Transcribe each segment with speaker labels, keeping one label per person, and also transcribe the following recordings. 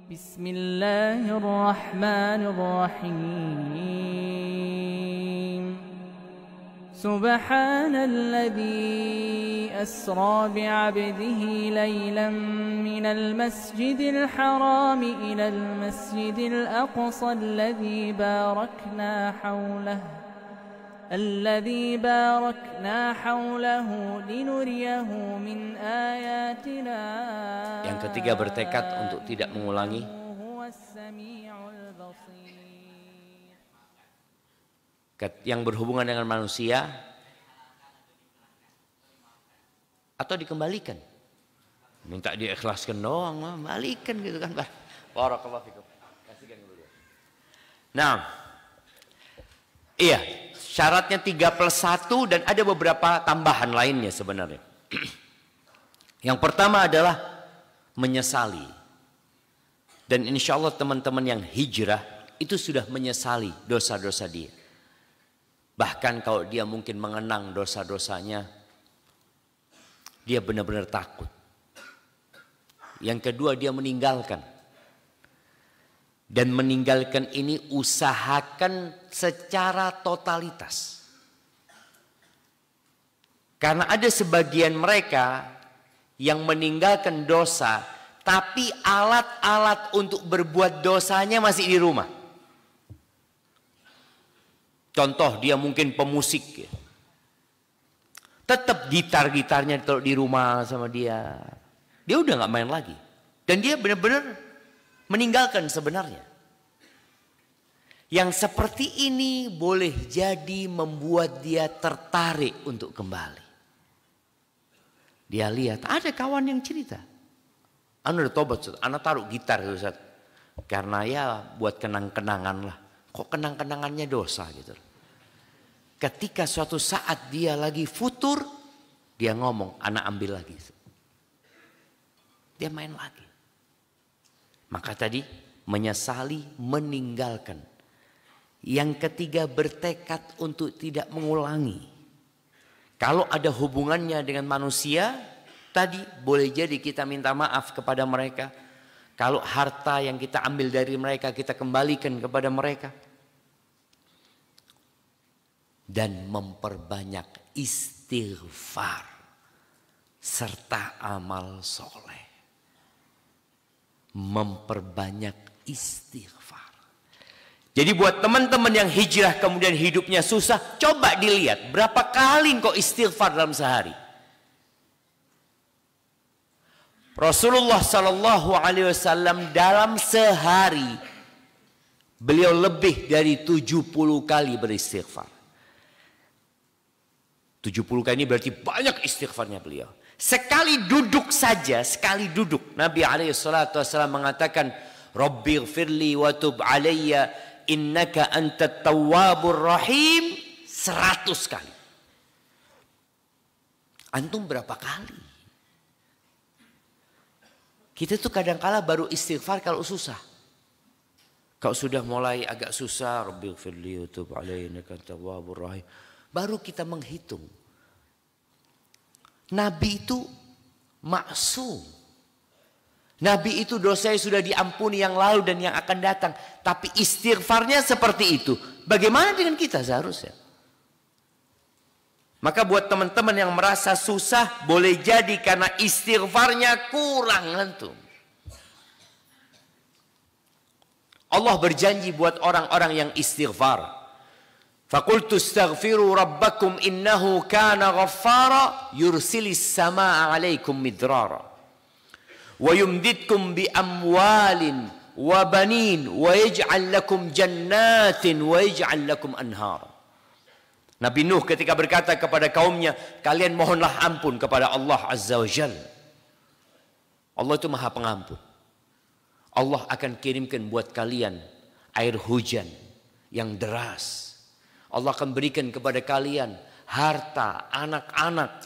Speaker 1: بسم الله الرحمن الرحيم سبحان الذي أسرى بعبده ليلا من المسجد الحرام إلى المسجد الأقصى الذي باركنا حوله لنريه من آياتنا.
Speaker 2: Yang ketiga, bertekad untuk tidak mengulangi. Yang berhubungan dengan manusia atau dikembalikan. Minta diikhlaskan doang, balikan gitu kan. Barakallahu fikum. Kasihkan dulu dia. Nah, iya, syaratnya 3+1 dan ada beberapa tambahan lainnya sebenarnya. Yang pertama adalah menyesali. Dan insya Allah teman-teman yang hijrah itu sudah menyesali dosa-dosa dia. Bahkan kalau dia mungkin mengenang dosa-dosanya, dia benar-benar takut. Yang kedua, dia meninggalkan. Dan meninggalkan ini usahakan secara totalitas. Karena ada sebagian mereka yang meninggalkan dosa, tapi alat-alat untuk berbuat dosanya masih di rumah. Contoh, dia mungkin pemusik. Tetap gitar-gitarnya ditaruh di rumah sama dia. Dia udah gak main lagi. Dan dia benar-benar meninggalkan sebenarnya. Yang seperti ini boleh jadi membuat dia tertarik untuk kembali. Dia lihat, ada kawan yang cerita. Anu udah tobat, Ustaz. Ana taruh gitar, Ustaz. Karena ya buat kenang-kenangan lah. Kok kenang-kenangannya dosa gitu. Ketika suatu saat dia lagi futur, dia ngomong, ana ambil lagi. Dia main lagi. Maka tadi menyesali, meninggalkan. Yang ketiga, bertekad untuk tidak mengulangi. Kalau ada hubungannya dengan manusia, tadi boleh jadi kita minta maaf kepada mereka. Kalau harta yang kita ambil dari mereka, kita kembalikan kepada mereka. Dan memperbanyak istighfar serta amal soleh. Memperbanyak istighfar. Jadi buat teman-teman yang hijrah kemudian hidupnya susah, coba dilihat berapa kali kok istighfar dalam sehari. Rasulullah Sallallahu Alaihi Wasallam dalam sehari beliau lebih dari 70 kali beristighfar. 70 kali ini berarti banyak istighfarnya beliau. Sekali duduk saja, sekali duduk, Nabi SAW mengatakan, Rabbighfirli wa tub alayya innaka antat tawwabur rahim, 100 kali. Antum berapa kali? Kita tuh kadang-kala baru istighfar kalau susah. Kalau sudah mulai agak susah, Rabbighfirli wa tub alayya innaka antat tawwabur rahim, baru kita menghitung. Nabi itu maksum. Nabi itu dosanya sudah diampuni yang lalu dan yang akan datang. Tapi istighfarnya seperti itu. Bagaimana dengan kita seharusnya? Maka buat teman-teman yang merasa susah, boleh jadi karena istighfarnya kurang antum. Allah berjanji buat orang-orang yang istighfar. Faqultu astaghfiru rabbakum innahu kana ghaffara yursilis samaa 'alaikum midrara wa yumdidkum bi amwalin wa banin wa yaj'al lakum jannatin wa yaj'al lakum anhara. Nabi Nuh ketika berkata kepada kaumnya, kalian mohonlah ampun kepada Allah Azza wa Jalla. Allah itu Maha Pengampun. Allah akan kirimkan buat kalian air hujan yang deras. Allah akan berikan kepada kalian harta, anak-anak,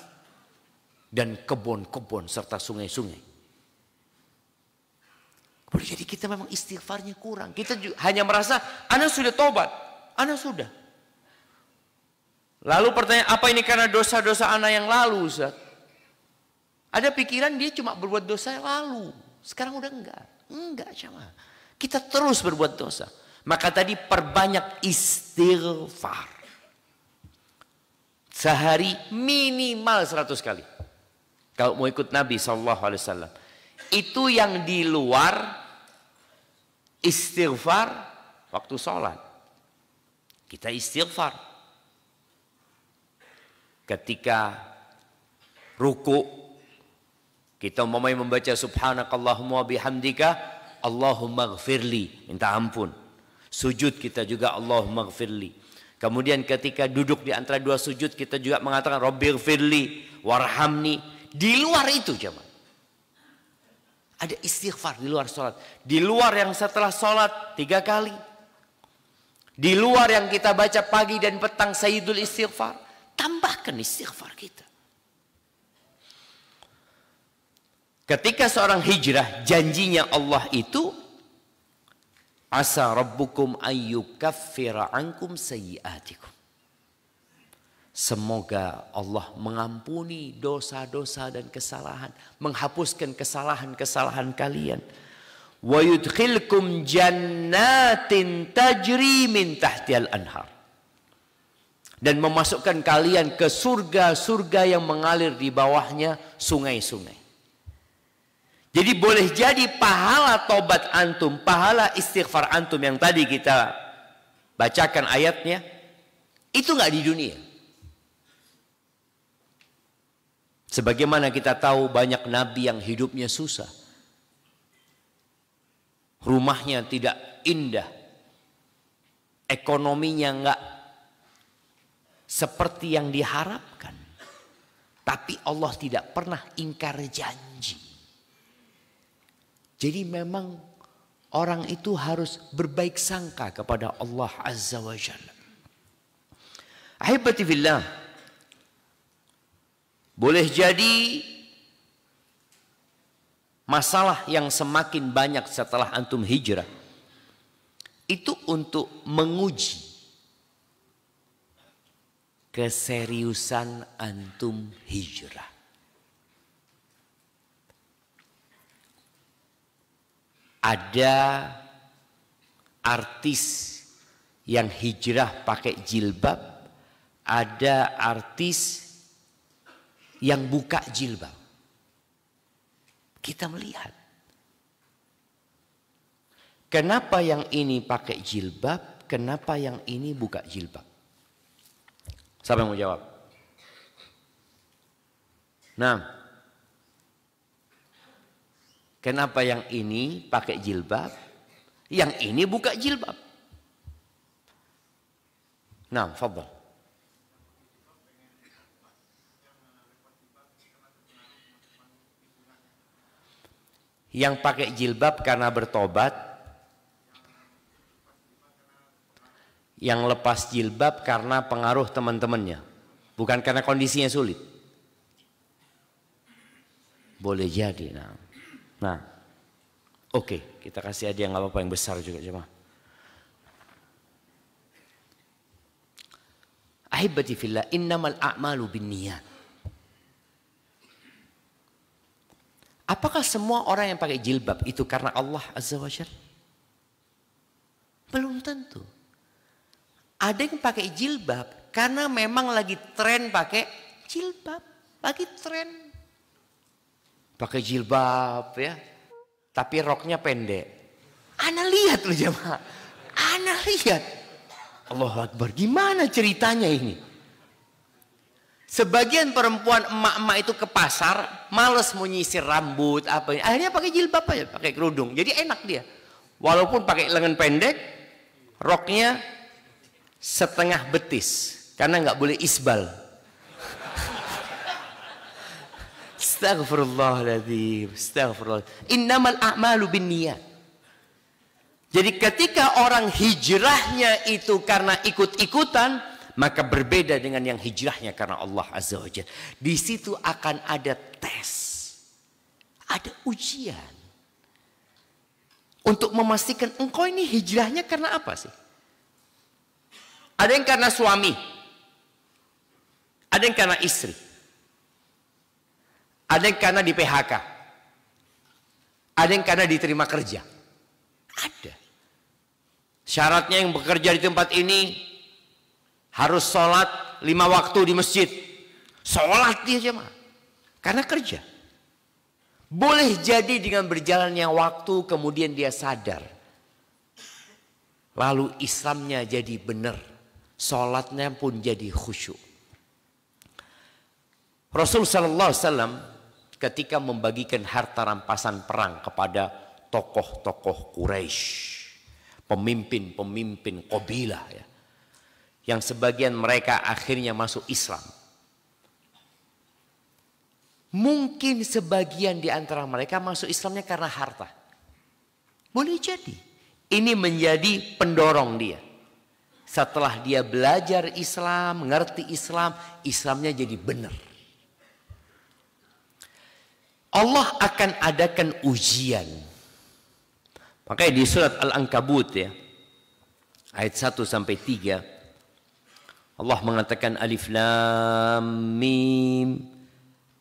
Speaker 2: dan kebun-kebun serta sungai-sungai. Jadi kita memang istighfarnya kurang. Kita hanya merasa, ana sudah tobat, ana sudah. Lalu pertanyaan, apa ini karena dosa-dosa ana yang lalu, Ustaz? Ada pikiran dia cuma berbuat dosa yang lalu, sekarang udah enggak. Enggak jemaah. Kita terus berbuat dosa. Maka tadi perbanyak istighfar. Sehari minimal 100 kali. Kalau mau ikut Nabi SAW. Itu yang di luar istighfar waktu sholat. Kita istighfar. Ketika ruku, kita membaca subhanakallahumma bihamdika Allahumma gfirli, minta ampun. Sujud kita juga Allahumma gfirli. Kemudian ketika duduk di antara dua sujud kita juga mengatakan Rabbighfirli warhamni. Di luar itu jemaah, ada istighfar di luar sholat. Di luar yang setelah sholat 3 kali. Di luar yang kita baca pagi dan petang sayyidul istighfar. Tambahkan istighfar kita. Ketika seorang hijrah, janjinya Allah itu asa rabbukum ayyukaffira ankum sayyiatikum. Semoga Allah mengampuni dosa-dosa dan kesalahan, menghapuskan kesalahan-kesalahan kalian. Wa yudkhilkum jannatin tajri min tahtihal anhar. Dan memasukkan kalian ke surga-surga yang mengalir di bawahnya sungai-sungai. Jadi boleh jadi pahala tobat antum, pahala istighfar antum yang tadi kita bacakan ayatnya, itu nggak di dunia. Sebagaimana kita tahu banyak nabi yang hidupnya susah. Rumahnya tidak indah. Ekonominya nggak seperti yang diharapkan. Tapi Allah tidak pernah ingkar janji. Jadi memang orang itu harus berbaik sangka kepada Allah Azza wa Jalla. Ahibati fillah. Boleh jadi masalah yang semakin banyak setelah antum hijrah. Itu untuk menguji keseriusan antum hijrah. Ada artis yang hijrah pakai jilbab, ada artis yang buka jilbab. Kita melihat. Kenapa yang ini pakai jilbab, kenapa yang ini buka jilbab? Siapa yang mau jawab? Nah. Kenapa yang ini pakai jilbab, yang ini buka jilbab? Nah, fadhal. Yang pakai jilbab karena bertobat, yang lepas jilbab karena pengaruh teman-temannya, bukan karena kondisinya sulit. Boleh jadi. Nah, oke, kita kasih hadiah nggak apa-apa yang besar juga jemaah. Ahibati fillah, innamal a'malu binniyat. Apakah semua orang yang pakai jilbab itu karena Allah Azza wa Jalla? Belum tentu. Ada yang pakai jilbab karena memang lagi tren pakai jilbab, lagi tren. Pakai jilbab ya, tapi roknya pendek. Ana lihat loh jemaah, ana lihat. Allahu Akbar, gimana ceritanya ini? Sebagian perempuan emak-emak itu ke pasar, males mau nyisir rambut apa ini. Akhirnya pakai jilbab aja, pakai kerudung. Jadi enak dia. Walaupun pakai lengan pendek, roknya setengah betis karena nggak boleh isbal. Astaghfirullahaladzim, astaghfirullah. Innamal a'malu binniyat. Jadi ketika orang hijrahnya itu karena ikut-ikutan, maka berbeda dengan yang hijrahnya karena Allah Azza wa Jalla. Di situ akan ada tes, ada ujian untuk memastikan engkau ini hijrahnya karena apa sih? Ada yang karena suami, ada yang karena istri. Ada yang karena di PHK. Ada yang karena diterima kerja. Ada. Syaratnya yang bekerja di tempat ini harus sholat 5 waktu di masjid. Sholat dia jemaah. Karena kerja. Boleh jadi dengan berjalannya waktu kemudian dia sadar. Lalu Islamnya jadi benar. Sholatnya pun jadi khusyuk. Rasul sallallahu alaihi wasallam ketika membagikan harta rampasan perang kepada tokoh-tokoh Quraisy, pemimpin-pemimpin kabilah ya, yang sebagian mereka akhirnya masuk Islam. Mungkin sebagian di antara mereka masuk Islamnya karena harta. Boleh jadi. Ini menjadi pendorong dia. Setelah dia belajar Islam, mengerti Islam, Islamnya jadi benar. Allah akan adakan ujian. Makanya di surat Al-Ankabut ya, ayat 1 sampai 3, Allah mengatakan Alif Lam Mim.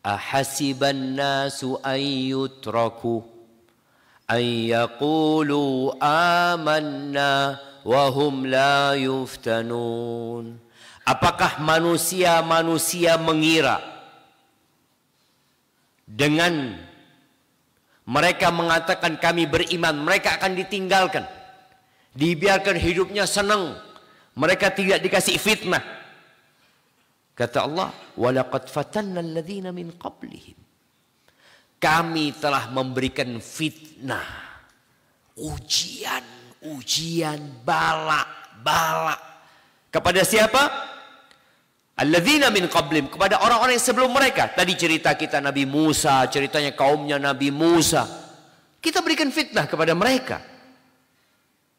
Speaker 2: Ahasiban nasu ayyutraku ayyaqulu amanna wahum la yuftanun. Apakah manusia mengira dengan mereka mengatakan kami beriman, mereka akan ditinggalkan, dibiarkan hidupnya senang, mereka tidak dikasih fitnah? Kata Allah, walaqad fatanna alladhina min qablihim. Kami telah memberikan fitnah, ujian, bala kepada siapa? Alladzina min qablihim, kepada orang-orang yang sebelum mereka. Tadi cerita kita Nabi Musa, ceritanya kaumnya Nabi Musa. Kita berikan fitnah kepada mereka.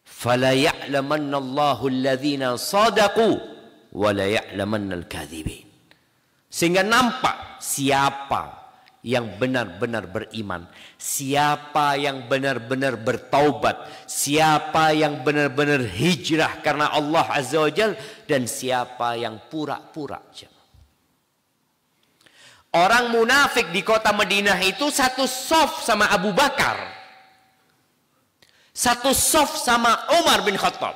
Speaker 2: Fala ya'lamanna Allahu alladzina sadaqu wa la ya'lamanna al-kadzibin. Sehingga nampak siapa yang benar-benar beriman, siapa yang benar-benar bertaubat, siapa yang benar-benar hijrah karena Allah Azza wa Jalla, dan siapa yang pura-pura. Orang munafik di kota Madinah itu satu saf sama Abu Bakar, satu saf sama Umar bin Khattab.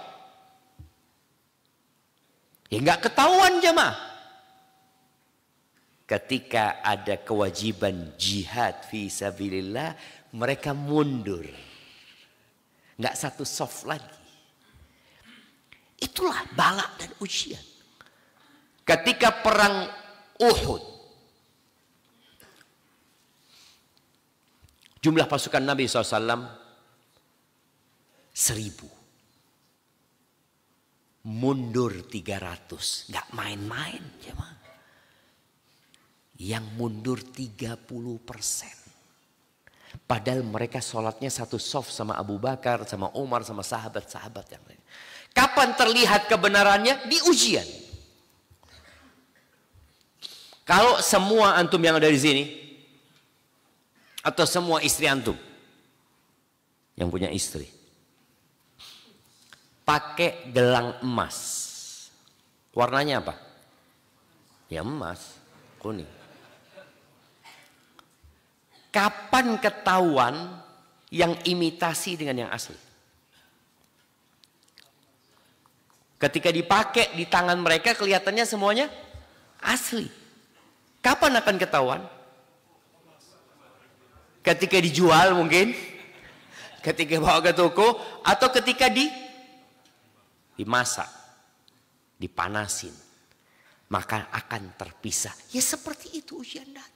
Speaker 2: Ya nggak ketahuan jemaah. Ketika ada kewajiban jihad fi sabilillah, mereka mundur. Nggak satu saf lagi. Itulah bala dan ujian. Ketika perang Uhud, jumlah pasukan Nabi SAW 1000. Mundur 300. Nggak main-main jemaah. Yang mundur 30%. Padahal mereka sholatnya satu saf sama Abu Bakar, sama Umar, sama sahabat-sahabat yang lain. Kapan terlihat kebenarannya? Di ujian. Kalau semua antum yang ada di sini, atau semua istri antum yang punya istri, pakai gelang emas, warnanya apa? Ya emas, kuning. Kapan ketahuan yang imitasi dengan yang asli? Ketika dipakai di tangan mereka kelihatannya semuanya asli. Kapan akan ketahuan? Ketika dijual mungkin, ketika bawa ke toko, atau ketika dimasak, dipanasin, maka akan terpisah. Ya seperti itu ujian datang.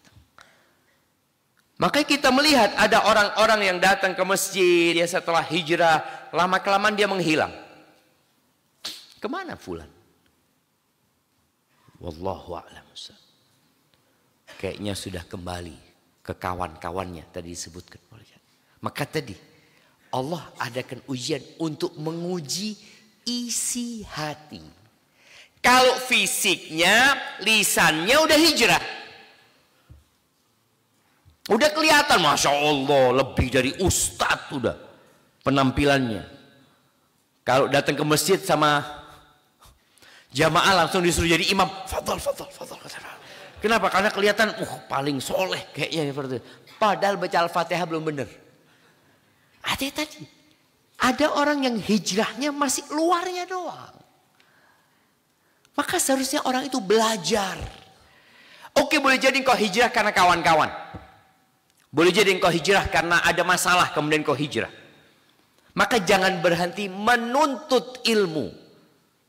Speaker 2: Maka kita melihat ada orang-orang yang datang ke masjid, ya setelah hijrah, lama-kelamaan dia menghilang. Kemana fulan? Wallahu a'lam. Kayaknya sudah kembali ke kawan-kawannya tadi disebutkan. Maka tadi Allah adakan ujian untuk menguji isi hati. Kalau fisiknya, lisannya udah hijrah, udah kelihatan, Masya Allah, lebih dari ustadz udah penampilannya. Kalau datang ke masjid sama jamaah langsung disuruh jadi imam. Fadal. Kenapa? Karena kelihatan paling soleh kayaknya seperti itu. Padahal baca Al-Fatihah belum benar. Ada tadi. Ada orang yang hijrahnya masih luarnya doang. Maka seharusnya orang itu belajar. Oke, boleh jadi engkau hijrah karena kawan-kawan. Boleh jadi engkau hijrah karena ada masalah kemudian engkau hijrah. Maka jangan berhenti menuntut ilmu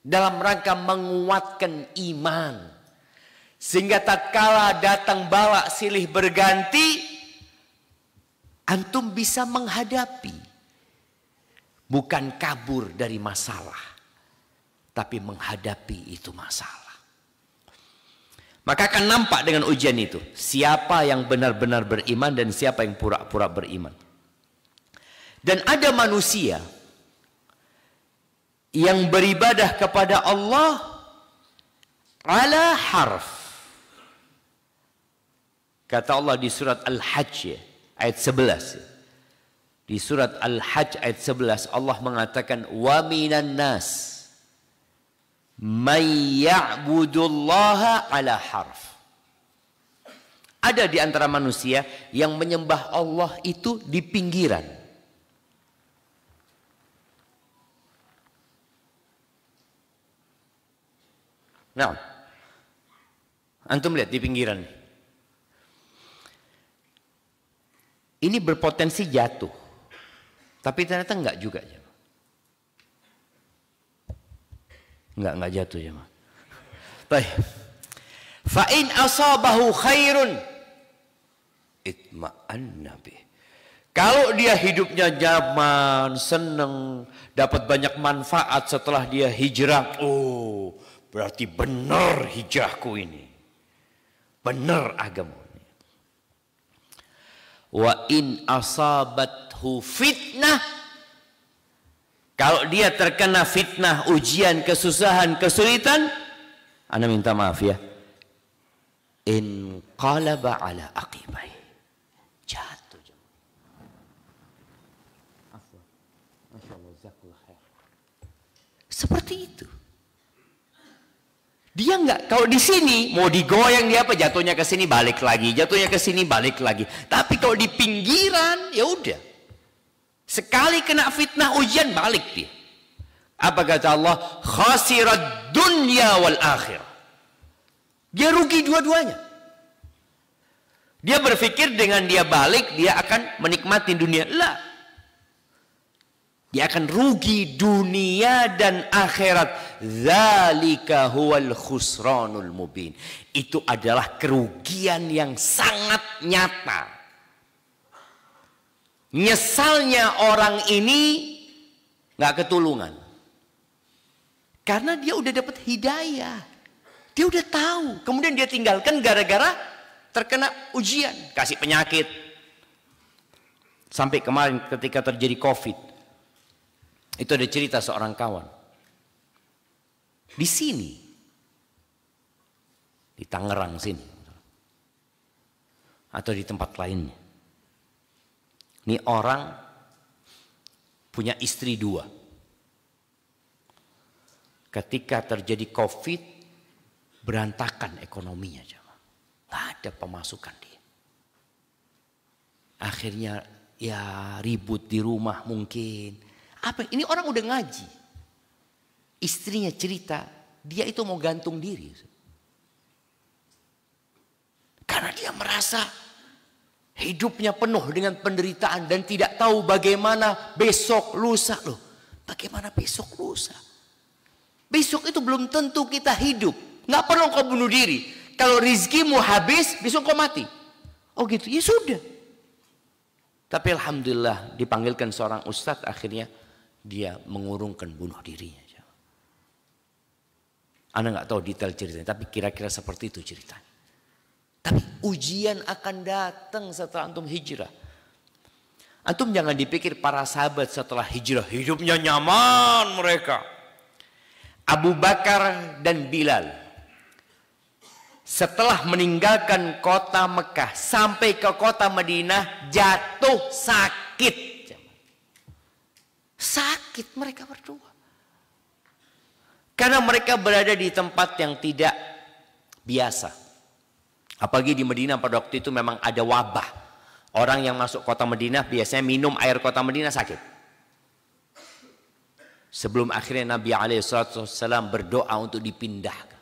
Speaker 2: dalam rangka menguatkan iman. Sehingga tatkala datang bala silih berganti, antum bisa menghadapi. Bukan kabur dari masalah, tapi menghadapi itu masalah. Maka akan nampak dengan ujian itu, siapa yang benar-benar beriman dan siapa yang pura-pura beriman. Dan ada manusia yang beribadah kepada Allah ala harf. Kata Allah di surat Al-Hajj ayat 11. Di surat Al-Hajj ayat 11 Allah mengatakan wa minan nas may ya'budullaha ala harf. Ada di antara manusia yang menyembah Allah itu di pinggiran. Nah, antum lihat di pinggiran. Ini berpotensi jatuh. Tapi ternyata enggak juga. Enggak jatuh ya. Baik. Fa in asabahu khairun itma'anna bih. Kalau dia hidupnya nyaman, senang, dapat banyak manfaat setelah dia hijrah, oh, berarti benar hijrahku ini. Benar agama. Wa in asabathu fitnah, kalau dia terkena fitnah, ujian, kesusahan, kesulitan, ana minta maaf ya, in qalaba ala aqibai, jatuh. Seperti itu. Dia enggak, kalau di sini mau digoyang dia apa, jatuhnya ke sini balik lagi, jatuhnya ke sini balik lagi. Tapi kalau di pinggiran ya udah. Sekali kena fitnah ujian balik dia. Apa kata Allah? Khasirat dunya wal akhirah. Dia rugi dua-duanya. Dia berpikir dengan dia balik dia akan menikmati dunia. Lah. Dia akan rugi dunia dan akhirat. Dzalika huwal khusranul mubin. Itu adalah kerugian yang sangat nyata. Nyesalnya orang ini nggak ketulungan. Karena dia udah dapat hidayah. Dia udah tahu. Kemudian dia tinggalkan gara-gara terkena ujian. Kasih penyakit. Sampai kemarin ketika terjadi COVID. Itu ada cerita seorang kawan. Di sini. Di Tangerang sini. Atau di tempat lainnya. Ini orang punya istri 2. Ketika terjadi COVID, berantakan ekonominya. Nggak ada pemasukan dia. Akhirnya ya ribut di rumah mungkin. Apa? Ini orang udah ngaji. Istrinya cerita, dia itu mau gantung diri. Karena dia merasa hidupnya penuh dengan penderitaan dan tidak tahu bagaimana besok lusa. Loh, bagaimana besok lusa? Besok itu belum tentu kita hidup. Nggak perlu kau bunuh diri. Kalau rizkimu habis, besok kau mati. Oh gitu, ya sudah. Tapi alhamdulillah dipanggilkan seorang ustadz, akhirnya dia mengurungkan bunuh dirinya. Anda nggak tahu detail ceritanya, tapi kira-kira seperti itu ceritanya. Tapi ujian akan datang setelah antum hijrah. Antum jangan dipikir para sahabat setelah hijrah hidupnya nyaman mereka. Abu Bakar dan Bilal setelah meninggalkan kota Mekah sampai ke kota Madinah jatuh sakit. Sakit mereka berdua. Karena mereka berada di tempat yang tidak biasa. Apalagi di Madinah pada waktu itu memang ada wabah. Orang yang masuk kota Madinah biasanya minum air kota Madinah sakit. Sebelum akhirnya Nabi SAW berdoa untuk dipindahkan.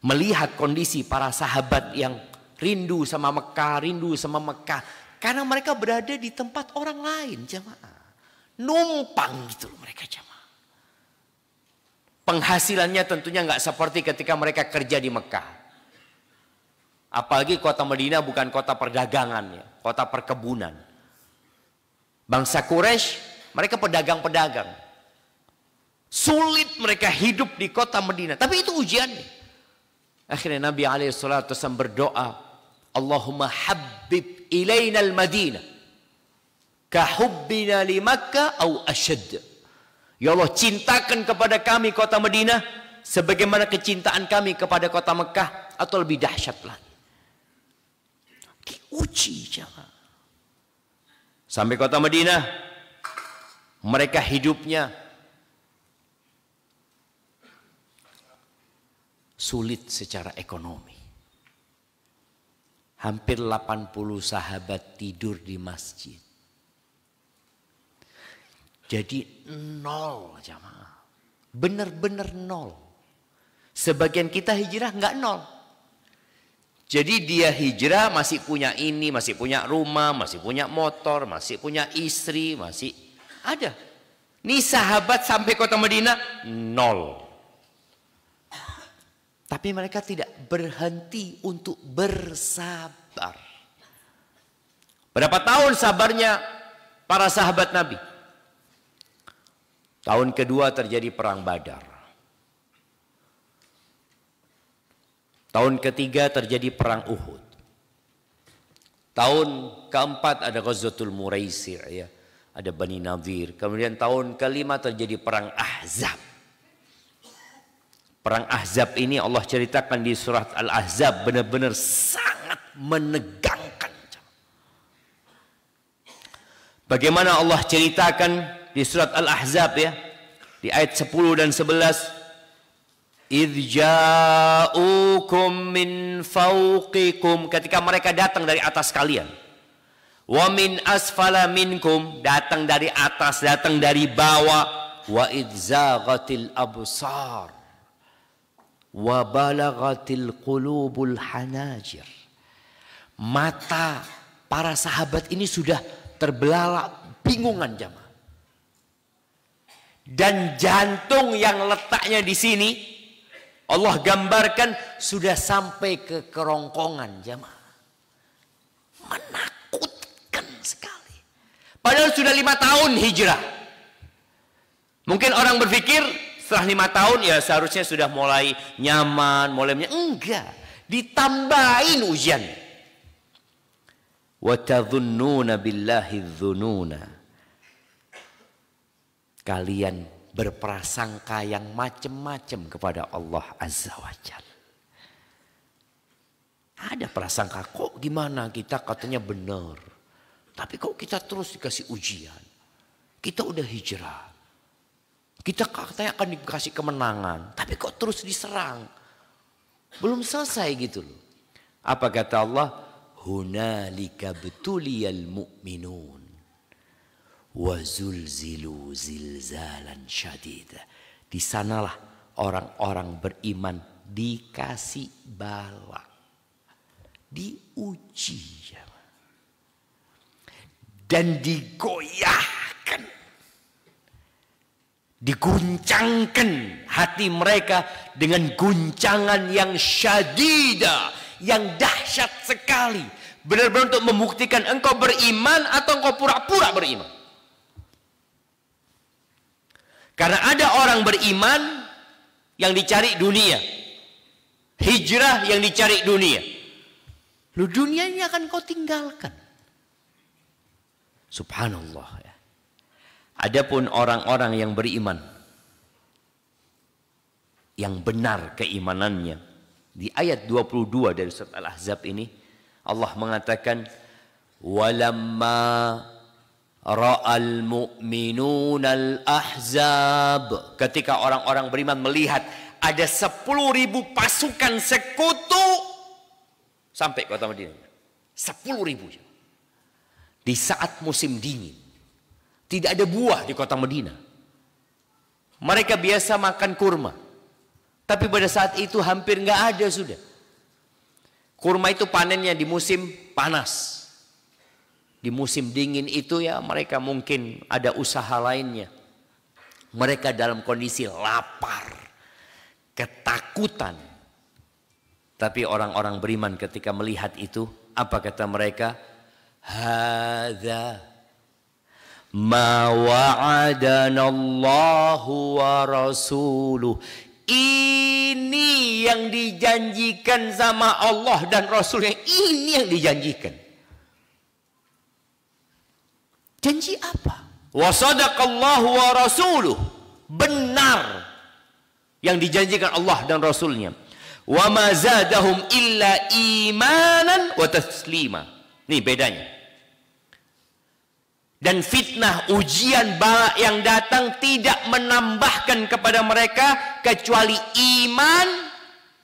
Speaker 2: Melihat kondisi para sahabat yang rindu sama Mekah. Karena mereka berada di tempat orang lain, jamaah. Numpang gitu loh mereka, jamaah. Penghasilannya tentunya nggak seperti ketika mereka kerja di Mekah. Apalagi kota Madinah bukan kota perdagangan, ya, kota perkebunan. Bangsa Quraisy, mereka pedagang-pedagang. Sulit mereka hidup di kota Madinah. Tapi itu ujiannya. Akhirnya Nabi SAW berdoa, Allahumma habbib ilayna al-Madinah kahubbina li Makkah au asyad. Ya Allah, cintakan kepada kami kota Madinah sebagaimana kecintaan kami kepada kota Mekah atau lebih dahsyat lagi. Diuji, jangan. Sampai kota Madinah, mereka hidupnya sulit secara ekonomi. Hampir 80 sahabat tidur di masjid. Jadi nol, jamaah. Benar-benar nol. Sebagian kita hijrah nggak nol. Jadi dia hijrah masih punya ini, masih punya rumah, masih punya motor, masih punya istri, masih ada. Nih sahabat sampai kota Madinah nol. Tapi mereka tidak berhenti untuk bersabar. Berapa tahun sabarnya para sahabat Nabi? Tahun kedua terjadi perang Badar. Tahun ketiga terjadi perang Uhud. Tahun keempat ada Ghazwatul Muraisi', ya. Ada Bani Nadir. Kemudian tahun kelima terjadi perang Ahzab. Perang Ahzab ini Allah ceritakan di surat Al-Ahzab benar-benar sangat menegangkan. Bagaimana Allah ceritakan di surat Al-Ahzab, ya, di ayat 10 dan 11, idh ja'ukum min fawqikum, ketika mereka datang dari atas kalian, wa min asfala minkum, datang dari atas, datang dari bawah, wa idh zaghatil absar wa balaghatil qulubul hanajir. Mata para sahabat ini sudah terbelalak, bingungan, jamaah. Dan jantung yang letaknya di sini Allah gambarkan sudah sampai ke kerongkongan, jamaah. Menakutkan sekali. Padahal sudah 5 tahun hijrah. Mungkin orang berpikir setelah 5 tahun ya seharusnya sudah mulai nyaman, enggak, ditambahin ujian. Wa tadhunnuna billahi dhununa. Kalian berprasangka yang macam-macam kepada Allah Azza wa Jalla. Ada prasangka, kok gimana kita katanya benar, tapi kok kita terus dikasih ujian. Kita udah hijrah, kita katanya akan dikasih kemenangan, tapi kok terus diserang. Belum selesai gitu loh. Apa kata Allah? Hunalika betuliyal mu'minun wa zulzilu zilzalan syadida. Di sanalah orang-orang beriman dikasih bala, diuji dan digoyahkan, diguncangkan hati mereka dengan guncangan yang syadida, yang dahsyat sekali. Benar-benar untuk membuktikan engkau beriman atau engkau pura-pura beriman. Karena ada orang beriman yang dicari dunia, hijrah yang dicari dunia. Lu dunia ini akan kau tinggalkan. Subhanallah, ya. Adapun orang-orang yang beriman, yang benar keimanannya, di ayat 22 dari surat Al-Ahzab ini Allah mengatakan, walamma ra'al mu'minuna al-ahzab, ketika orang-orang beriman melihat ada 10.000 pasukan sekutu sampai kota Madinah. 10.000. di saat musim dingin. Tidak ada buah di kota Madinah. Mereka biasa makan kurma. Tapi pada saat itu hampir nggak ada sudah. Kurma itu panennya di musim panas. Di musim dingin itu ya mereka mungkin ada usaha lainnya. Mereka dalam kondisi lapar, ketakutan. Tapi orang-orang beriman ketika melihat itu, apa kata mereka? Hadza ma wa'adana Allahu wa rasuluh. Ini yang dijanjikan sama Allah dan Rasulnya. Ini yang dijanjikan. Janji apa? Wa sadaqallahu wa rasuluh. Benar yang dijanjikan Allah dan Rasulnya. Wa ma zadahum illa imanan wa taslima. Nih bedanya. Dan fitnah, ujian, bala yang datang tidak menambahkan kepada mereka kecuali iman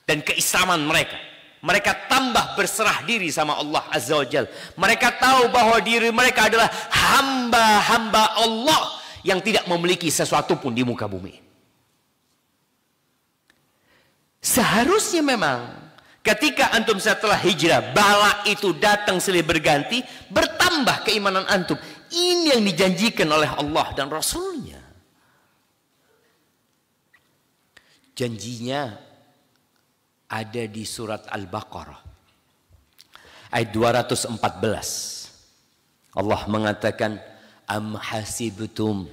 Speaker 2: dan keislaman mereka. Mereka tambah berserah diri sama Allah Azza wa Jalla. Mereka tahu bahwa diri mereka adalah hamba-hamba Allah yang tidak memiliki sesuatu pun di muka bumi. Seharusnya memang ketika antum setelah hijrah, bala itu datang silih berganti, bertambah keimanan antum. Ini yang dijanjikan oleh Allah dan Rasulnya. Janjinya ada di surat Al-Baqarah ayat 214. Allah mengatakan, am hasibtum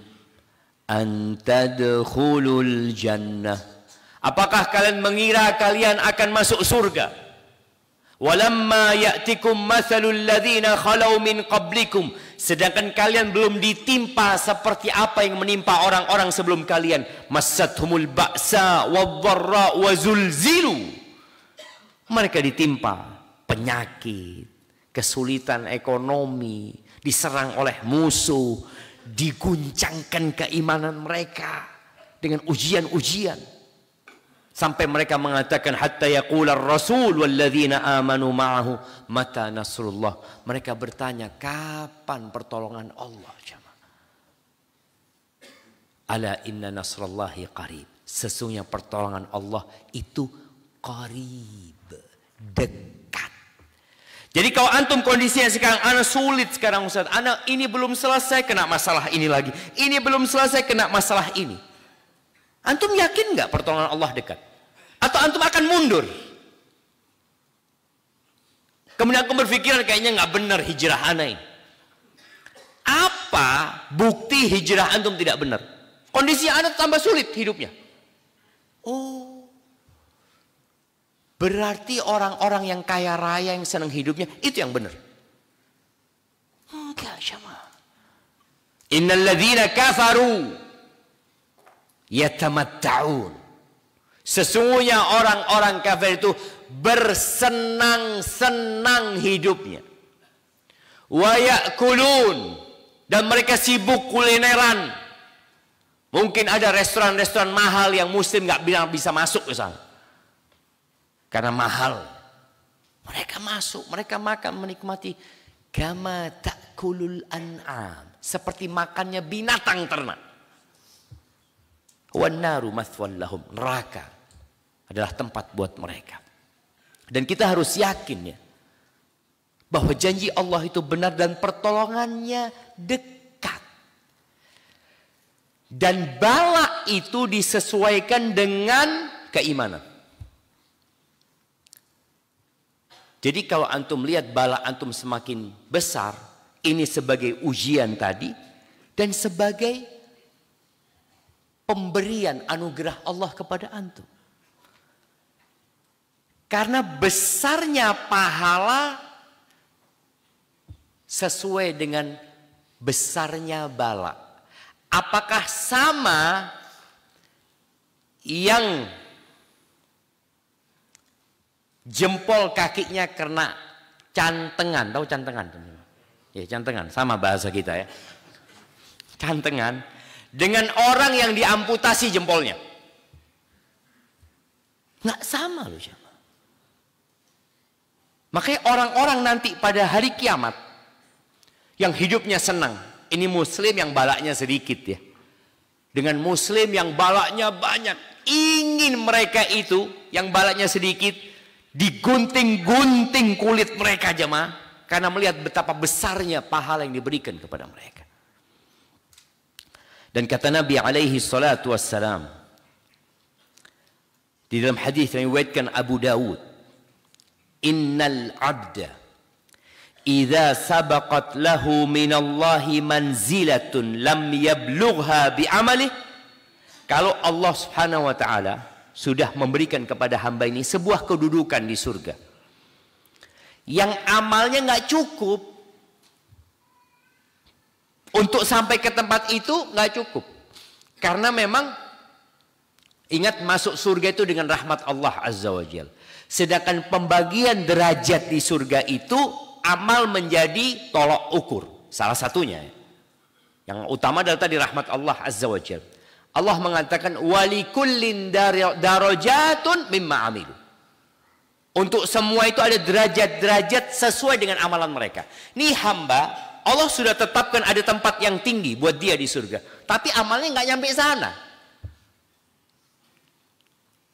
Speaker 2: an tadkhulul jannah. Apakah kalian mengira kalian akan masuk surga? Walamma ya'tikum mathalul ladzina khalau min qablikum. Sedangkan kalian belum ditimpa seperti apa yang menimpa orang-orang sebelum kalian. Massathumul ba'sa wadh-dharra wa zulzilu. Mereka ditimpa penyakit, kesulitan ekonomi, diserang oleh musuh, diguncangkan keimanan mereka dengan ujian-ujian. Sampai mereka mengatakan hatta yaqular rasul walladzina amanu ma'ahu mata nasrullah. Mereka bertanya, kapan pertolongan Allah? Ala inna nasrallahi qarib. Sesungguhnya pertolongan Allah itu qarib, dekat. Jadi kalau antum kondisinya sekarang, anak sulit sekarang Ustaz, anak ini belum selesai kena masalah ini lagi, ini belum selesai kena masalah ini. Antum yakin nggak pertolongan Allah dekat? Atau antum akan mundur? Kemudian aku berpikiran kayaknya nggak benar hijrah ana ini. Apa bukti hijrah antum tidak benar? Kondisi anak tambah sulit hidupnya. Oh, berarti orang-orang yang kaya raya yang senang hidupnya itu yang benar. Enggak sama. Innal ladzina kafaru yatamatta'un. Sesungguhnya orang-orang kafir itu bersenang-senang hidupnya. Wa ya'kulun, dan mereka sibuk kulineran. Mungkin ada restoran-restoran mahal yang muslim nggak bisa masuk ke sana. Karena mahal. Mereka masuk, mereka makan, menikmati. Kama ta'kulul an'am, seperti makannya binatang ternak. Wan naru mathwan lahum, neraka adalah tempat buat mereka. Dan kita harus yakin ya, bahwa janji Allah itu benar dan pertolongannya dekat. Dan bala itu disesuaikan dengan keimanan. Jadi kalau antum lihat bala antum semakin besar, ini sebagai ujian tadi dan sebagai pemberian anugerah Allah kepada antum. Karena besarnya pahala sesuai dengan besarnya bala. Apakah sama yang jempol kakinya kena cantengan? Tahu cantengan? Ya, cantengan, sama bahasa kita ya. Cantengan dengan orang yang diamputasi jempolnya. Nggak sama loh. Makanya orang-orang nanti pada hari kiamat yang hidupnya senang. Ini muslim yang balaknya sedikit ya. Dengan muslim yang balaknya banyak. Ingin mereka itu yang balaknya sedikit digunting-gunting kulit mereka jemaah. Karena melihat betapa besarnya pahala yang diberikan kepada mereka. Dan kata Nabi alaihi salatu wassalam. Di dalam hadis yang diriwayatkan Abu Dawud. Innal abda idza sabaqat lahu minallahi manzilatun lam yablugha bi'amalih. Kalau Allah Subhanahu wa taala sudah memberikan kepada hamba ini sebuah kedudukan di surga yang amalnya nggak cukup untuk sampai ke tempat itu, nggak cukup. Karena memang ingat, masuk surga itu dengan rahmat Allah Azza wa Jalla. Sedangkan pembagian derajat di surga itu amal menjadi tolok ukur. Salah satunya. Yang utama adalah tadi rahmat Allah Azza wa Jalla. Allah mengatakan walikullin darajatun mimma amilu. Untuk semua itu ada derajat-derajat sesuai dengan amalan mereka. Nih hamba, Allah sudah tetapkan ada tempat yang tinggi buat dia di surga. Tapi amalnya nggak nyampe sana.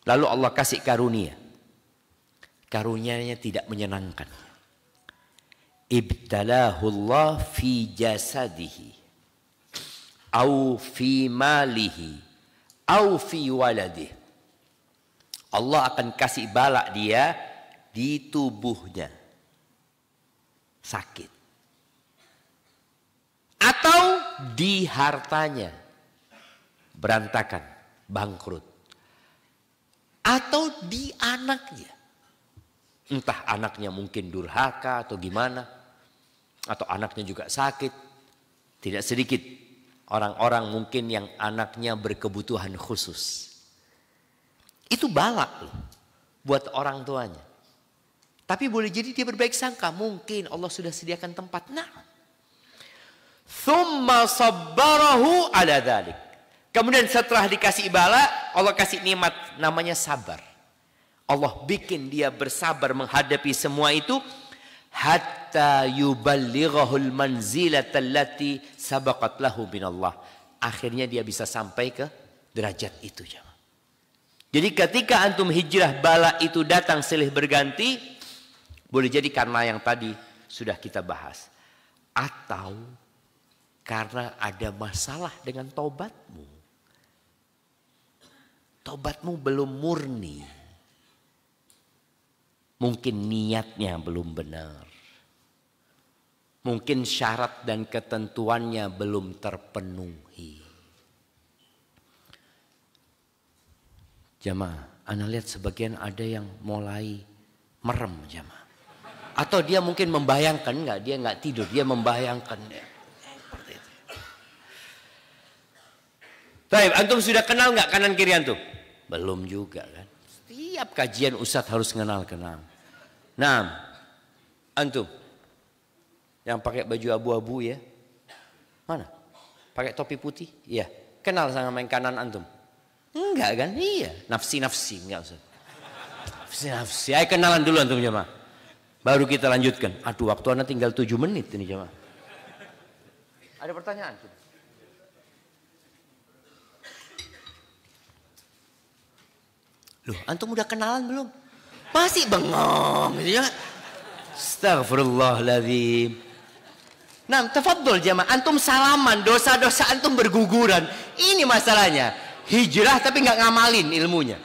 Speaker 2: Lalu Allah kasih karunia. Karunianya tidak menyenangkan. Ibtalahu Allah fi jasadihi. Au fi malihi. Au fi waladihi. Allah akan kasih balak dia di tubuhnya. Sakit. Atau di hartanya. Berantakan. Bangkrut. Atau di anaknya. Entah anaknya mungkin durhaka atau gimana. Atau anaknya juga sakit. Tidak sedikit orang-orang mungkin yang anaknya berkebutuhan khusus. Itu balak loh buat orang tuanya. Tapi boleh jadi dia berbaik sangka. Mungkin Allah sudah sediakan tempat. Nah. Thumma sabbarahu ala dhalik. Kemudian setelah dikasih bala, Allah kasih nikmat namanya sabar. Allah bikin dia bersabar menghadapi semua itu. Hatta yuballighahul manzilata allati sabaqat lahu minallah. Akhirnya dia bisa sampai ke derajat itu. Jadi ketika antum hijrah bala itu datang silih berganti. Boleh jadi karena yang tadi sudah kita bahas. Atau karena ada masalah dengan tobatmu. Tobatmu belum murni. Mungkin niatnya belum benar. Mungkin syarat dan ketentuannya belum terpenuhi. Jamaah, ana lihat sebagian ada yang mulai merem jamaah. Atau dia mungkin membayangkan, dia nggak tidur, dia membayangkan. Baik, antum sudah kenal nggak kanan kiri antum? Belum juga kan. Setiap kajian ustadz harus kenal-kenal. Nah, antum yang pakai baju abu-abu ya, mana? Pakai topi putih? Iya. Kenal sama yang kanan antum? Enggak kan? Iya. Nafsi-nafsi enggak usah. Nafsi-nafsi. Ayo kenalan dulu antum jemaah. Baru kita lanjutkan. Aduh, waktu anda tinggal 7 menit ini jemaah. Ada pertanyaan? Loh, antum udah kenalan belum? Masih bengong gitu ya. Astaghfirullahaladzim. Nah, tafadhol jemaah, antum salaman, dosa-dosa antum berguguran. Ini masalahnya. Hijrah tapi nggak ngamalin ilmunya.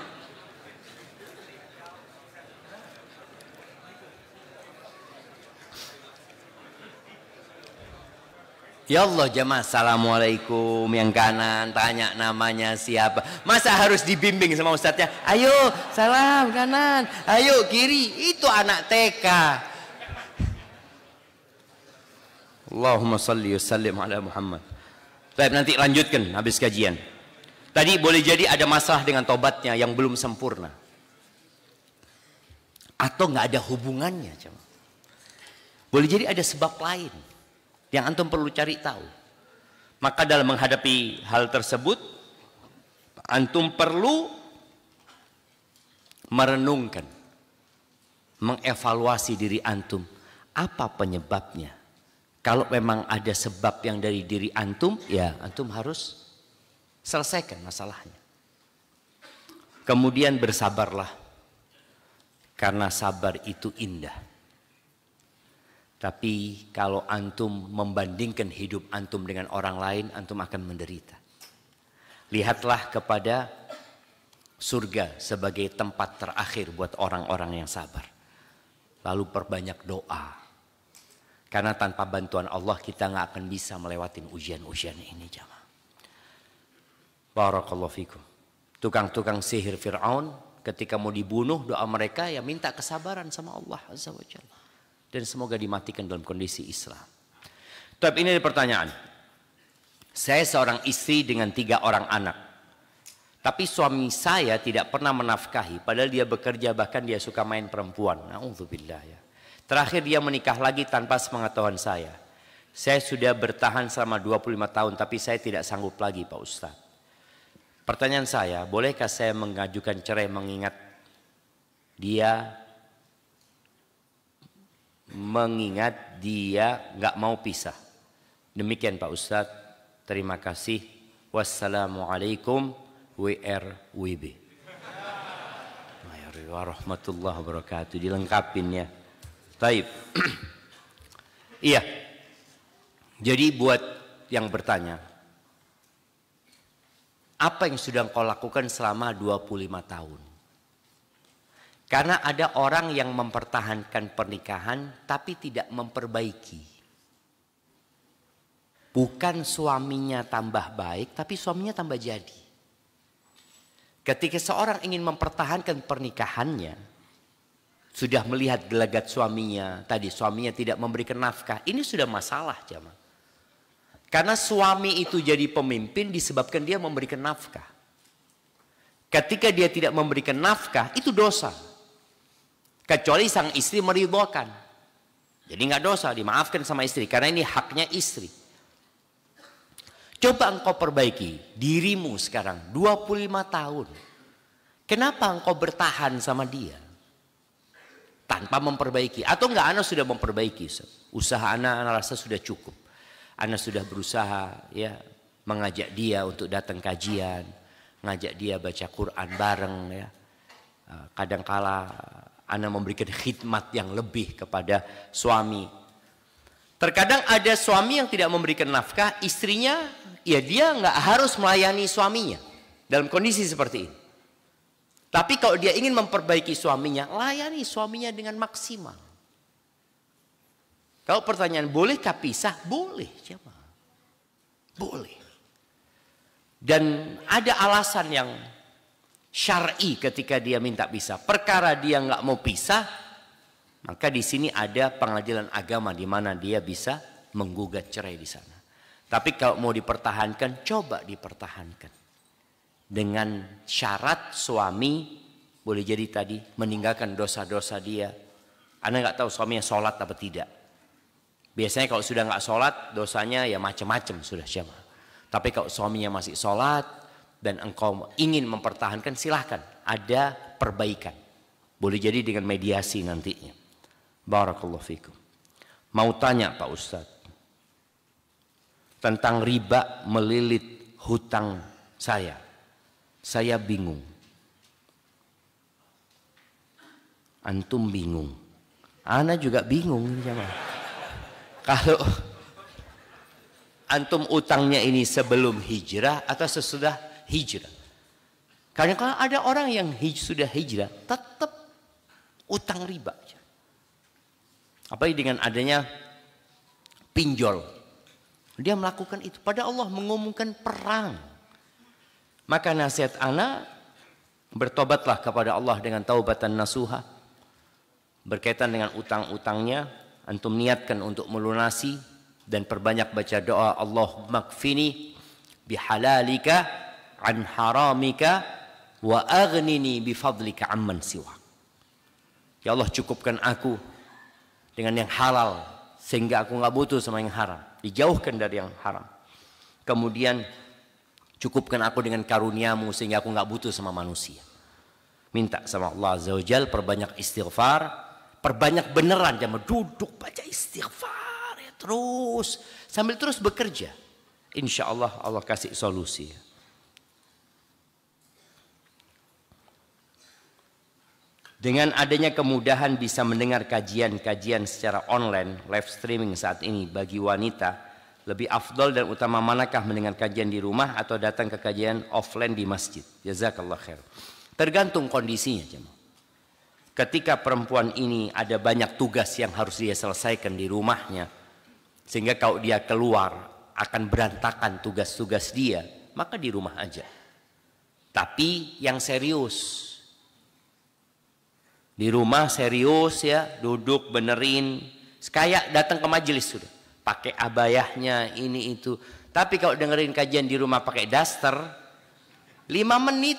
Speaker 2: Ya Allah jemaah, assalamualaikum, yang kanan tanya namanya siapa. Masa harus dibimbing sama ustadznya? Ayo salam kanan, ayo kiri. Itu anak TK. Allahumma salli wa sallim ala Muhammad. Baik, nanti lanjutkan habis kajian. Tadi boleh jadi ada masalah dengan tobatnya yang belum sempurna. Atau nggak ada hubungannya. Boleh jadi ada sebab lain yang antum perlu cari tahu. Maka dalam menghadapi hal tersebut, antum perlu merenungkan, mengevaluasi diri antum. Apa penyebabnya? Kalau memang ada sebab yang dari diri antum, ya antum harus selesaikan masalahnya. Kemudian bersabarlah, karena sabar itu indah. Tapi kalau antum membandingkan hidup antum dengan orang lain, antum akan menderita. Lihatlah kepada surga sebagai tempat terakhir buat orang-orang yang sabar. Lalu perbanyak doa. Karena tanpa bantuan Allah kita nggak akan bisa melewatin ujian-ujian ini, jamaah. Barakallahu fikum. Tukang-tukang sihir Fir'aun ketika mau dibunuh, doa mereka ya minta kesabaran sama Allah Azza wa Jalla. Dan semoga dimatikan dalam kondisi Islam. Tapi ini ada pertanyaan. Saya seorang istri dengan 3 orang anak. Tapi suami saya tidak pernah menafkahi. Padahal dia bekerja, bahkan dia suka main perempuan. Na'udzubillah ya. Terakhir dia menikah lagi tanpa sepengetahuan saya. Saya sudah bertahan selama 25 tahun tapi saya tidak sanggup lagi Pak Ustadz. Pertanyaan saya, bolehkah saya mengajukan cerai mengingat dia nggak mau pisah? Demikian Pak Ustadz. Terima kasih. Wassalamualaikum WRWB. Warahmatullahi wabarakatuh. Dilengkapin ya. Taib. Iya. Jadi buat yang bertanya, apa yang sudah engkau lakukan selama 25 tahun? Karena ada orang yang mempertahankan pernikahan tapi tidak memperbaiki. Bukan suaminya tambah baik, tapi suaminya tambah jadi. Ketika seorang ingin mempertahankan pernikahannya, sudah melihat gelagat suaminya, tadi suaminya tidak memberikan nafkah, ini sudah masalah jamaah. Karena suami itu jadi pemimpin disebabkan dia memberikan nafkah. Ketika dia tidak memberikan nafkah, itu dosa. Kecuali sang istri meridhokan. Jadi nggak dosa, dimaafkan sama istri, karena ini haknya istri. Coba engkau perbaiki dirimu sekarang, 25 tahun. Kenapa engkau bertahan sama dia? Tanpa memperbaiki. Atau enggak, Anda sudah memperbaiki. Usaha Anda rasa sudah cukup. Anda sudah berusaha ya mengajak dia untuk datang kajian. Ngajak dia baca Quran bareng ya. Kadangkala Anda memberikan khidmat yang lebih kepada suami. Terkadang ada suami yang tidak memberikan nafkah. Istrinya ya dia enggak harus melayani suaminya. Dalam kondisi seperti ini. Tapi kalau dia ingin memperbaiki suaminya, layani suaminya dengan maksimal. Kalau pertanyaan, bolehkah pisah? Boleh. Siapa? Boleh. Dan ada alasan yang syar'i ketika dia minta pisah. Perkara dia nggak mau pisah, maka di sini ada pengadilan agama di mana dia bisa menggugat cerai di sana. Tapi kalau mau dipertahankan, coba dipertahankan. Dengan syarat suami boleh jadi tadi meninggalkan dosa-dosa dia. Anda nggak tahu suaminya sholat apa tidak. Biasanya kalau sudah nggak sholat dosanya ya macam-macam sudah siapa. Tapi kalau suaminya masih sholat dan engkau ingin mempertahankan, silahkan. Ada perbaikan. Boleh jadi dengan mediasi nantinya. Barakallahu fikum. Mau tanya Pak Ustadz tentang riba melilit hutang saya. Saya bingung. Antum bingung. Ana juga bingung. Kalau antum utangnya ini sebelum hijrah atau sesudah hijrah. Karena kalau ada orang yang sudah hijrah tetap utang riba. Apalagi dengan adanya pinjol. Dia melakukan itu. Padahal Allah mengumumkan perang. Maka nasihat ana, bertobatlah kepada Allah dengan taubatan nasuha. Berkaitan dengan utang-utangnya, antum niatkan untuk melunasi dan perbanyak baca doa, Allahumma kfini bihalalika an haramika wa aghnini bifadlika amman siwa. Ya Allah, cukupkan aku dengan yang halal sehingga aku nggak butuh sama yang haram. Dijauhkan dari yang haram. Kemudian cukupkan aku dengan karuniamu sehingga aku nggak butuh sama manusia. Minta sama Allah Azza wa Jalla, perbanyak istighfar, perbanyak beneran, jangan duduk baca istighfar. Ya terus sambil terus bekerja. Insya Allah Allah kasih solusi. Dengan adanya kemudahan bisa mendengar kajian-kajian secara online, live streaming saat ini bagi wanita, lebih afdol dan utama manakah mendengar kajian di rumah atau datang ke kajian offline di masjid? Jazakallah khair. Tergantung kondisinya, jemaah. Ketika perempuan ini ada banyak tugas yang harus dia selesaikan di rumahnya, sehingga kalau dia keluar akan berantakan tugas-tugas dia, maka di rumah aja. Tapi yang serius. Di rumah serius ya, duduk benerin, kayak datang ke majelis sudah. Pakai abayahnya ini itu. Tapi kalau dengerin kajian di rumah pakai daster, 5 menit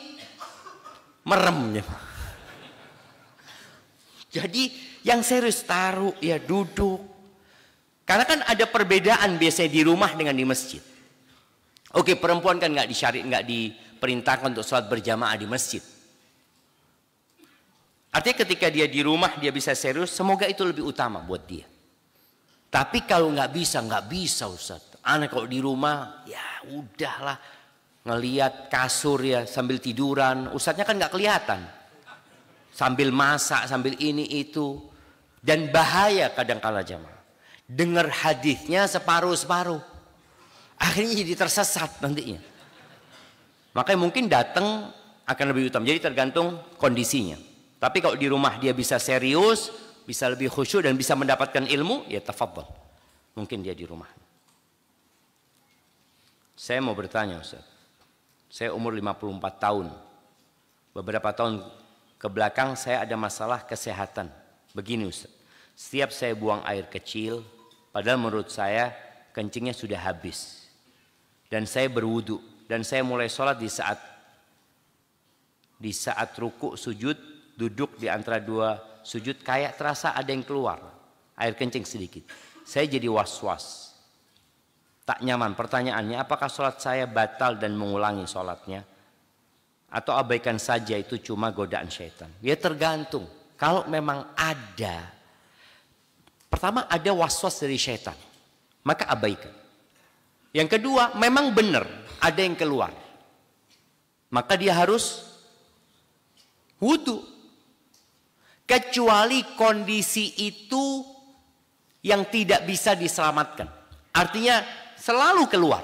Speaker 2: merem ya. Jadi yang serius taruh ya duduk. Karena kan ada perbedaan biasanya di rumah dengan di masjid. Oke, perempuan kan nggak diperintahkan untuk sholat berjamaah di masjid. Artinya ketika dia di rumah dia bisa serius, semoga itu lebih utama buat dia. Tapi kalau nggak bisa Ustaz. Anak kalau di rumah ya udahlah, ngelihat kasur ya sambil tiduran, Ustaznya kan nggak kelihatan. Sambil masak, sambil ini itu, dan bahaya kadang-kala jamaah. Dengar hadisnya separuh-separuh, akhirnya jadi tersesat nantinya. Makanya mungkin datang akan lebih utama. Jadi tergantung kondisinya. Tapi kalau di rumah dia bisa serius, bisa lebih khusyuk dan bisa mendapatkan ilmu, ya tafadhal. Mungkin dia di rumah. Saya mau bertanya Ustaz. Saya umur 54 tahun. Beberapa tahun ke belakang saya ada masalah kesehatan. Begini Ustaz. Setiap saya buang air kecil, padahal menurut saya kencingnya sudah habis. Dan saya berwudu. Dan saya mulai sholat di saat ruku sujud, duduk di antara 2 sujud kayak terasa ada yang keluar air kencing sedikit. Saya jadi was-was, tak nyaman. Pertanyaannya, apakah sholat saya batal dan mengulangi sholatnya, atau abaikan saja itu cuma godaan syaitan? Ya tergantung. Kalau memang ada, pertama ada was-was dari syaitan, maka abaikan. Yang kedua, memang benar ada yang keluar, maka dia harus wudu. Kecuali kondisi itu yang tidak bisa diselamatkan. Artinya selalu keluar.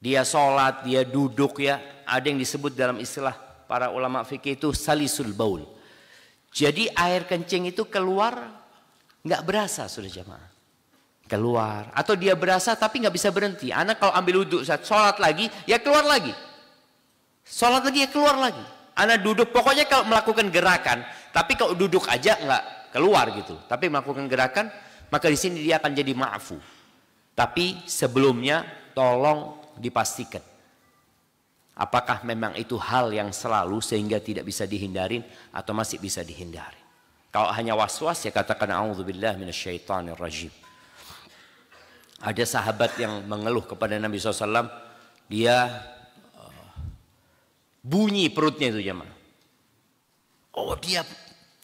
Speaker 2: Dia sholat, dia duduk ya. Ada yang disebut dalam istilah para ulama fikih itu salisul baul. Jadi air kencing itu keluar nggak berasa sudah jamaah. Keluar. Atau dia berasa tapi nggak bisa berhenti. Anak kalau ambil wudhu saat sholat lagi ya keluar lagi. Sholat lagi ya keluar lagi. Anak duduk, pokoknya kalau melakukan gerakan, tapi kalau duduk aja nggak keluar gitu. Tapi melakukan gerakan, maka di sini dia akan jadi ma'fu. Tapi sebelumnya tolong dipastikan. Apakah memang itu hal yang selalu sehingga tidak bisa dihindarin atau masih bisa dihindari. Kalau hanya was-was ya katakan a'udzubillah minasyaitonirrajim. Ada sahabat yang mengeluh kepada Nabi SAW, dia bunyi perutnya itu jemaah. Oh dia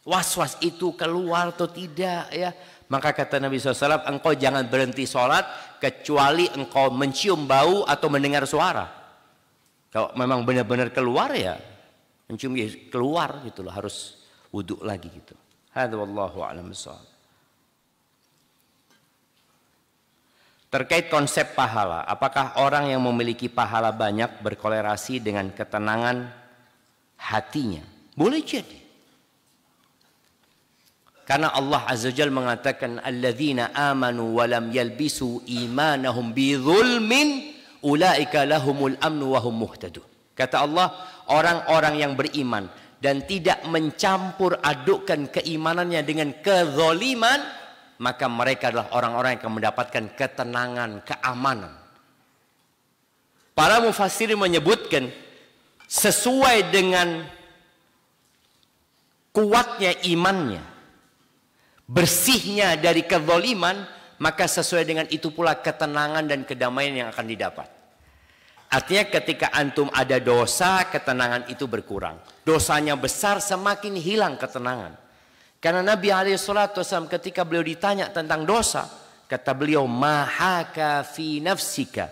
Speaker 2: was-was itu keluar atau tidak ya. Maka kata Nabi SAW, engkau jangan berhenti sholat kecuali engkau mencium bau atau mendengar suara. Kalau memang benar-benar keluar ya mencium ya keluar gitu loh, harus wudhu lagi gitu. Hadza wallahu a'lam bishawab. Terkait konsep pahala, apakah orang yang memiliki pahala banyak berkorelasi dengan ketenangan hatinya? Boleh jadi. Karena Allah Azza wa Jalla mengatakan alladzina amanu wa lam yalbisu imanahum bidzulmin ulaika lahumul amnu wa hum muhtadun. Kata Allah, orang-orang yang beriman dan tidak mencampur adukkan keimanannya dengan kezaliman, maka mereka adalah orang-orang yang akan mendapatkan ketenangan, keamanan. Para mufassirin menyebutkan sesuai dengan kuatnya imannya, bersihnya dari kezaliman, maka sesuai dengan itu pula ketenangan dan kedamaian yang akan didapat. Artinya ketika antum ada dosa, ketenangan itu berkurang. Dosanya besar, semakin hilang ketenangan. Karena Nabi SAW ketika beliau ditanya tentang dosa, kata beliau, mahaka fi nafsika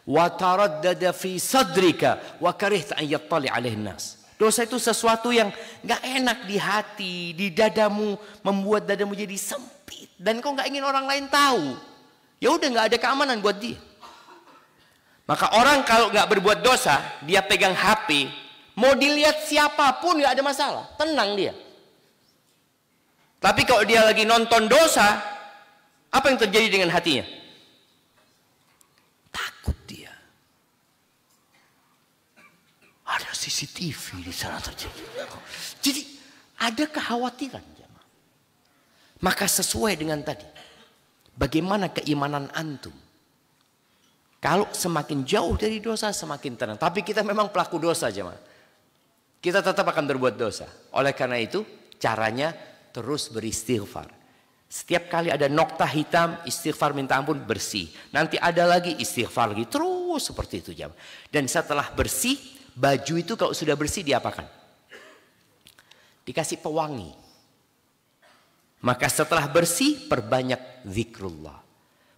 Speaker 2: wa taraddada fi sadrika wa karihta an yattali alaihi nas. Dosa itu sesuatu yang gak enak di hati, di dadamu, membuat dadamu jadi sempit, dan kau gak ingin orang lain tahu. Ya udah, gak ada keamanan buat dia. Maka orang kalau gak berbuat dosa, dia pegang HP, mau dilihat siapapun gak ada masalah, tenang dia. Tapi kalau dia lagi nonton dosa, apa yang terjadi dengan hatinya? Takut dia. Ada CCTV di sana terjadi. Jadi ada kekhawatiran. Maka sesuai dengan tadi, bagaimana keimanan antum? Kalau semakin jauh dari dosa, semakin tenang. Tapi kita memang pelaku dosa, jemaah. Kita tetap akan berbuat dosa. Oleh karena itu, caranya terus beristighfar. Setiap kali ada nokta hitam, istighfar minta ampun, bersih. Nanti ada lagi, istighfar lagi. Terus seperti itu, jemaah. Dan setelah bersih, baju itu kalau sudah bersih diapakan? Dikasih pewangi. Maka setelah bersih, perbanyak zikrullah.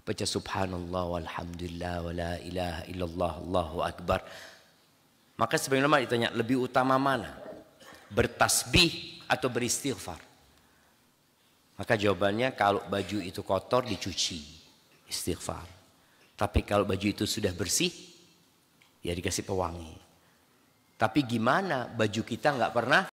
Speaker 2: Baca subhanallah walhamdulillah wa la ilaha illallah Allahu akbar. Maka sebagian ulama ditanya, lebih utama mana? Bertasbih atau beristighfar? Maka jawabannya, kalau baju itu kotor dicuci, istighfar. Tapi kalau baju itu sudah bersih, ya dikasih pewangi. Tapi gimana baju kita nggak pernah